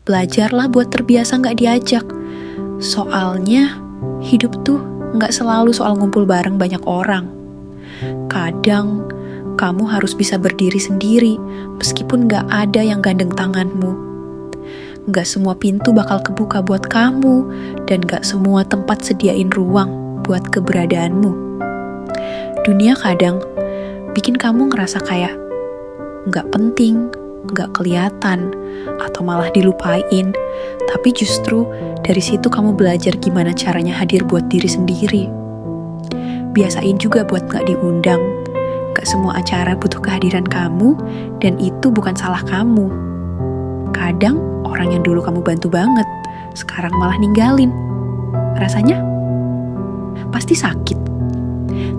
Belajarlah buat terbiasa gak diajak. Soalnya, hidup tuh gak selalu soal ngumpul bareng banyak orang. Kadang, kamu harus bisa berdiri sendiri, meskipun gak ada yang gandeng tanganmu. Gak semua pintu bakal kebuka buat kamu, dan gak semua tempat sediain ruang buat keberadaanmu. Dunia kadang bikin kamu ngerasa kayak gak penting, gak kelihatan, atau malah dilupain. Tapi justru dari situ kamu belajar gimana caranya hadir buat diri sendiri. Biasain juga buat gak diundang. Gak semua acara butuh kehadiran kamu, dan itu bukan salah kamu. Kadang orang yang dulu kamu bantu banget, sekarang malah ninggalin. Rasanya pasti sakit.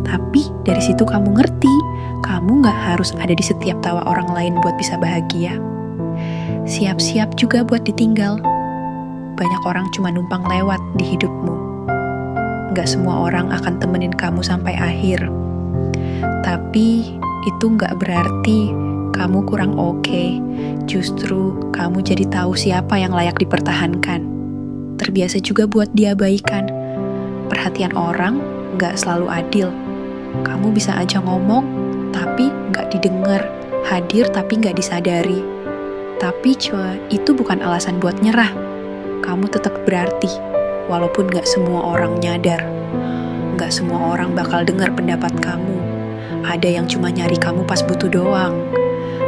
Tapi dari situ kamu ngerti, kamu gak harus ada di setiap tawa orang lain buat bisa bahagia. Siap-siap juga buat ditinggal. Banyak orang cuma numpang lewat di hidupmu. Gak semua orang akan temenin kamu sampai akhir. Tapi itu gak berarti kamu kurang oke. Justru kamu jadi tahu siapa yang layak dipertahankan. Terbiasa juga buat diabaikan. Perhatian orang gak selalu adil. Kamu bisa aja ngomong, tapi gak didengar. Hadir tapi gak disadari. Tapi itu bukan alasan buat nyerah. Kamu tetap berarti, walaupun gak semua orang nyadar. Gak semua orang bakal dengar pendapat kamu. Ada yang cuma nyari kamu pas butuh doang.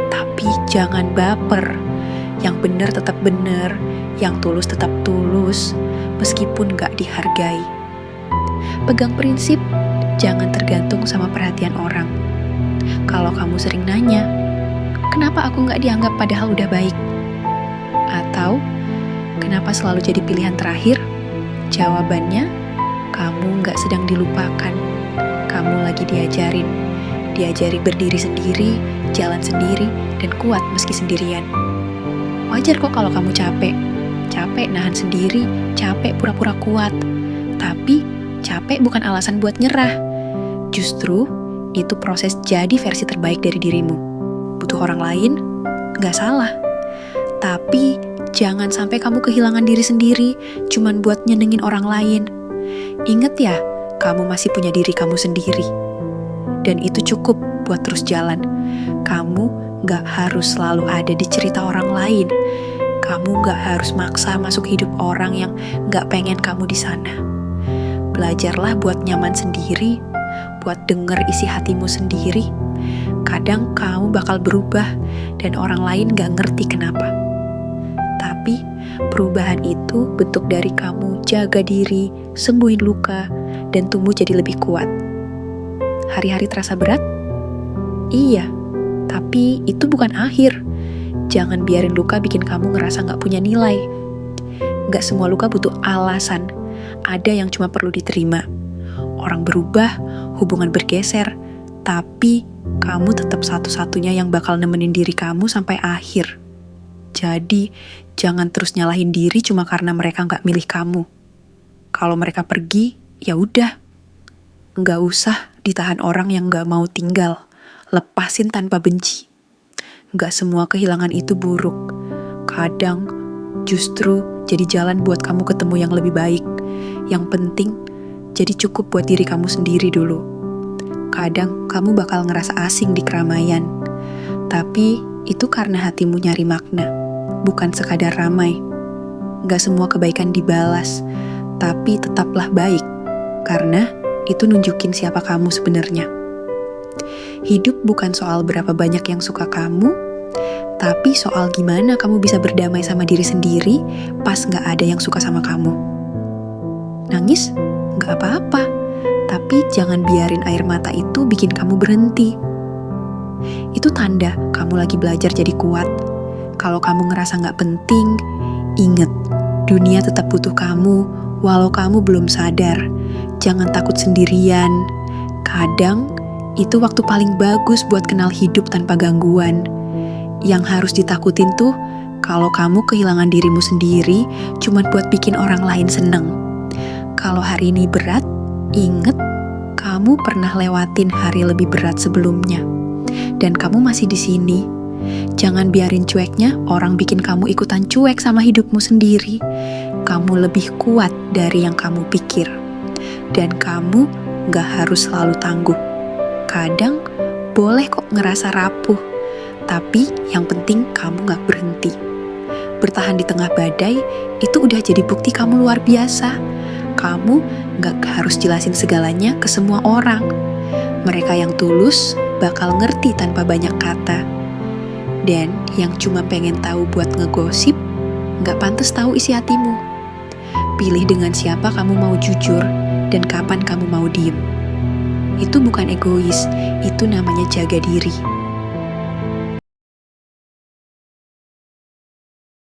Tapi jangan baper. Yang benar tetap benar, yang tulus tetap tulus, meskipun gak dihargai. Pegang prinsip, jangan tergantung sama perhatian orang. Kalau kamu sering nanya, kenapa aku gak dianggap padahal udah baik? Atau, kenapa selalu jadi pilihan terakhir? Jawabannya, kamu gak sedang dilupakan. Kamu lagi diajari berdiri sendiri, jalan sendiri, dan kuat meski sendirian. Wajar kok kalau kamu capek nahan sendiri, capek pura-pura kuat. Tapi, capek bukan alasan buat nyerah. Justru, itu proses jadi versi terbaik dari dirimu. Butuh orang lain, gak salah. Tapi, jangan sampai kamu kehilangan diri sendiri, cuman buat nyenengin orang lain. Ingat ya, kamu masih punya diri kamu sendiri. Dan itu cukup buat terus jalan. Kamu gak harus selalu ada di cerita orang lain. Kamu gak harus maksa masuk hidup orang yang gak pengen kamu di sana. Belajarlah buat nyaman sendiri, buat denger isi hatimu sendiri. Kadang kamu bakal berubah dan orang lain gak ngerti kenapa. Tapi perubahan itu bentuk dari kamu jaga diri, sembuhin luka, dan tumbuh jadi lebih kuat. Hari-hari terasa berat? Iya, tapi itu bukan akhir. Jangan biarin luka bikin kamu ngerasa gak punya nilai. Gak semua luka butuh alasan. Ada yang cuma perlu diterima. Orang berubah, hubungan bergeser, tapi kamu tetap satu-satunya yang bakal nemenin diri kamu sampai akhir. Jadi, jangan terus nyalahin diri cuma karena mereka gak milih kamu. Kalau mereka pergi, ya udah. Gak usah ditahan orang yang gak mau tinggal. Lepasin tanpa benci. Gak semua kehilangan itu buruk. Kadang justru jadi jalan buat kamu ketemu yang lebih baik. Yang penting jadi cukup buat diri kamu sendiri dulu. Kadang kamu bakal ngerasa asing di keramaian. Tapi itu karena hatimu nyari makna, bukan sekadar ramai. Gak semua kebaikan dibalas, tapi tetaplah baik. Karena itu nunjukin siapa kamu sebenarnya. Hidup bukan soal berapa banyak yang suka kamu, tapi soal gimana kamu bisa berdamai sama diri sendiri pas gak ada yang suka sama kamu. Nangis? Gak apa-apa, tapi jangan biarin air mata itu bikin kamu berhenti. Itu tanda kamu lagi belajar jadi kuat. Kalau kamu ngerasa gak penting, inget, dunia tetap butuh kamu, walau kamu belum sadar. Jangan takut sendirian. Kadang, itu waktu paling bagus buat kenal hidup tanpa gangguan. Yang harus ditakutin tuh, kalau kamu kehilangan dirimu sendiri, cuma buat bikin orang lain seneng. Kalau hari ini berat, inget, kamu pernah lewatin hari lebih berat sebelumnya. Dan kamu masih di sini. Jangan biarin cueknya orang bikin kamu ikutan cuek sama hidupmu sendiri. Kamu lebih kuat dari yang kamu pikir. Dan kamu gak harus selalu tangguh. Kadang boleh kok ngerasa rapuh, tapi yang penting kamu gak berhenti. Bertahan di tengah badai itu udah jadi bukti kamu luar biasa. Kamu gak harus jelasin segalanya ke semua orang. Mereka yang tulus bakal ngerti tanpa banyak kata. Dan yang cuma pengen tahu buat ngegosip, gak pantas tahu isi hatimu. Pilih dengan siapa kamu mau jujur dan kapan kamu mau diem. Itu bukan egois, itu namanya jaga diri.